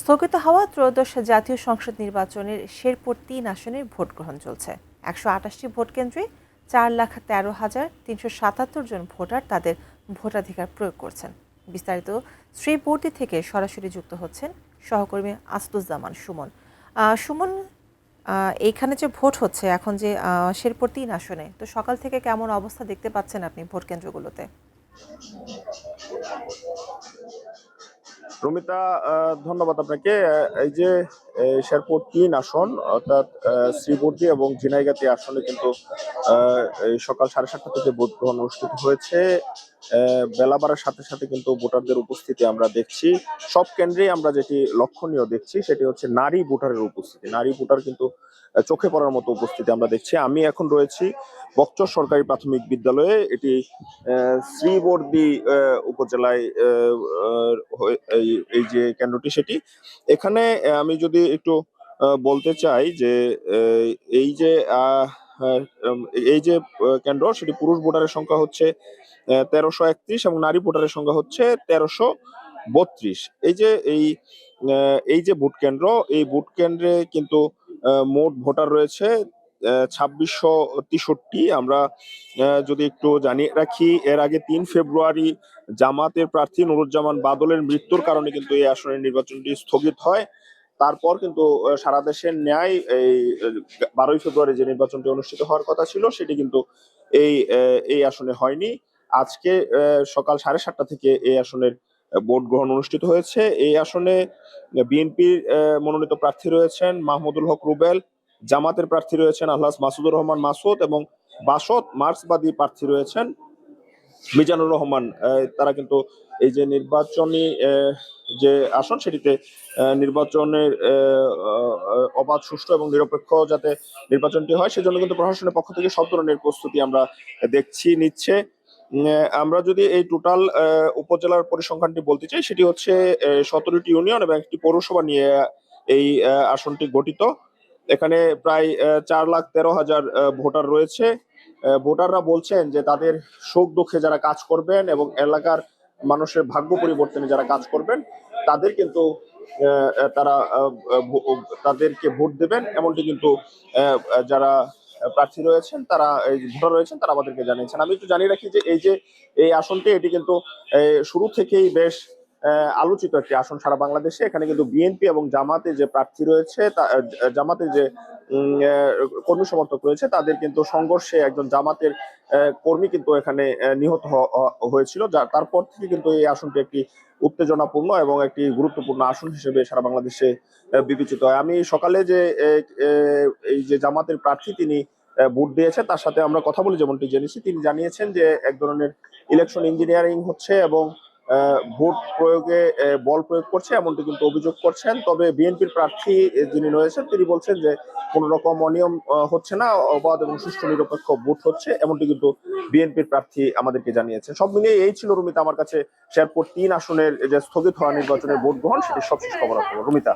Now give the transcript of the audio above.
স্থগিত হওয়া ত্রয়োদশ জাতীয় সংসদ নির্বাচনের শেরপুর ৩ আসনের ভোট গ্রহণ চলছে। ১২৮টি ভোট কেন্দ্রে ৪,১৩,৩৭৭ জন ভোটার তাদের ভোটাধিকার প্রয়োগ করছেন। বিস্তারিত শ্রীবর্দী থেকে সরাসরি যুক্ত হচ্ছেন সহকর্মী আসাদুজ্জামান সুমন। সুমন, এইখানে যে ভোট হচ্ছে এখন যে শেরপুর ৩ আসনে, তো সকাল থেকে কেমন অবস্থা দেখতে পাচ্ছেন আপনি ভোট কেন্দ্রগুলোতে? রমিতা, ধন্যবাদ আপনাকে। এই যে শেরপুর ৩ আসন অর্থাৎ শ্রীবর্দী এবং ঝিনাইগাতি আসনে কিন্তু এই সকাল 7:30 থেকে ভোট গ্রহণ অনুষ্ঠিত হয়েছে। বেলা বাড়ার সাথে সাথে কিন্তু ভোটারদের উপস্থিতি আমরা দেখছি। সব কেন্দ্রেই আমরা যেটি লক্ষণীয় দেখছি সেটি হচ্ছে নারী ভোটারের উপস্থিতি। নারী ভোটার কিন্তু চোখে পড়ার মতো উপস্থিতি আমরা দেখছি। আমি এখন রয়েছি বকচর সরকারি প্রাথমিক বিদ্যালয়ে। এটি শ্রীবর্দী উপজেলায় এই যে কেন্দ্রটি সেটি। এখানে আমি যদি একটু বলতে চাই যে এই যে এই যে কেন্দ্র সেটি পুরুষ ভোটারের সংখ্যা হচ্ছে ১৩৩১ এবং নারী ভোটারের সংখ্যা হচ্ছে ১৩৩২। এই যে ভোট কেন্দ্র, এই ভোট কেন্দ্রে কিন্তু মোট ভোটার রয়েছে ২৬৬৩। আমরা যদি একটু জানিয়ে রাখি, এর আগে ৩ ফেব্রুয়ারি জামাতের প্রার্থী নুরুজ্জামান বাদলের মৃত্যুর কারণে কিন্তু এই আসনের নির্বাচনটি স্থগিত হয়। তারপর কিন্তু সারা দেশের ন্যায় এই ১২ই ফেব্রুয়ারি যে নির্বাচনটি অনুষ্ঠিত হওয়ার কথা ছিল সেটি কিন্তু এই আসনে হয়নি। আজকে সকাল 7:30 থেকে এই আসনের ভোট গ্রহণ অনুষ্ঠিত হয়েছে। এই আসনে বিএনপির মনোনীত প্রার্থী রয়েছেন মাহমুদুল হক রুবেল, জামাতের প্রার্থী রয়েছেন আলহাজ মাসুদুর রহমান মাসুদ এবং বাসদ মার্ক্সবাদী প্রার্থী রয়েছেন মিজানুর রহমান। তারা কিন্তু এই যে নির্বাচনী যে আসন সেটিতে নির্বাচনের অবাধ, সুষ্ঠু এবং নিরপেক্ষ যাতে নির্বাচনটি হয় সেজন্য কিন্তু প্রশাসনের পক্ষ থেকে সব ধরনের প্রস্তুতি আমরা নিচ্ছে। আমরা যদি এই টোটাল উপজেলার পরিসংখ্যানটি বলতে চাই, সেটি হচ্ছে 17টি ইউনিয়ন এবং একটি পৌরসভা নিয়ে এই আসনটি গঠিত। এখানে প্রায় ৪,১৩,০০০ ভোটার রয়েছে। ভোটাররা বলছেন যে তাদের সুখ দুঃখে যারা কাজ করবেন এবং এলাকার মানুষের ভাগ্য পরিবর্তনে যারা কাজ করবেন তাদের কিন্তু তারা তাদেরকে ভোট দেবেন, এমনটি কিন্তু যারা প্রার্থী রয়েছেন তারা, এই ভোটার রয়েছেন তারা আমাদেরকে জানিয়েছেন। আমি একটু জানিয়ে রাখি যে এই আসনটি এটি কিন্তু শুরু থেকেই বেশ আলোচিত একটি আসন সারা বাংলাদেশে। এখানে কিন্তু বিএনপি এবং জামাতে যে প্রার্থী রয়েছে, জামাতে যে কর্মী সমর্থক রয়েছে তাদের কিন্তু সংঘর্ষে একজন জামাতের কর্মী কিন্তু এখানে নিহত হয়েছিল। তারপর থেকে কিন্তু এই আসনটি একটি উত্তেজনাপূর্ণ এবং একটি গুরুত্বপূর্ণ আসন হিসেবে সারা বাংলাদেশে বিবেচিত হয়। আমি সকালে যে এই যে জামাতের প্রার্থী তিনি ভোট দিয়েছে তার সাথে আমরা কথা বলে যেমনটি জেনেছি, তিনি জানিয়েছেন যে এক ধরনের ইলেকশন ইঞ্জিনিয়ারিং হচ্ছে এবং ভোট প্রয়োগে বল প্রয়োগ করছে এমনটি কিন্তু অভিযোগ করছেন। তবে বিএনপির প্রার্থী যিনি রয়েছেন তিনি বলছেন যে কোন রকম অনিয়ম হচ্ছে না, অবাধ এবং সুষ্ঠু নিরপেক্ষ ভোট হচ্ছে এমনটি কিন্তু বিএনপির প্রার্থী আমাদেরকে জানিয়েছেন। সব মিলিয়ে এই ছিল রুমিতা আমার কাছে শেরপুর ৩ আসনের যে স্থগিত হওয়া নির্বাচনের ভোট গ্রহণ সেটি সবশেষ খবর। রুমিতা।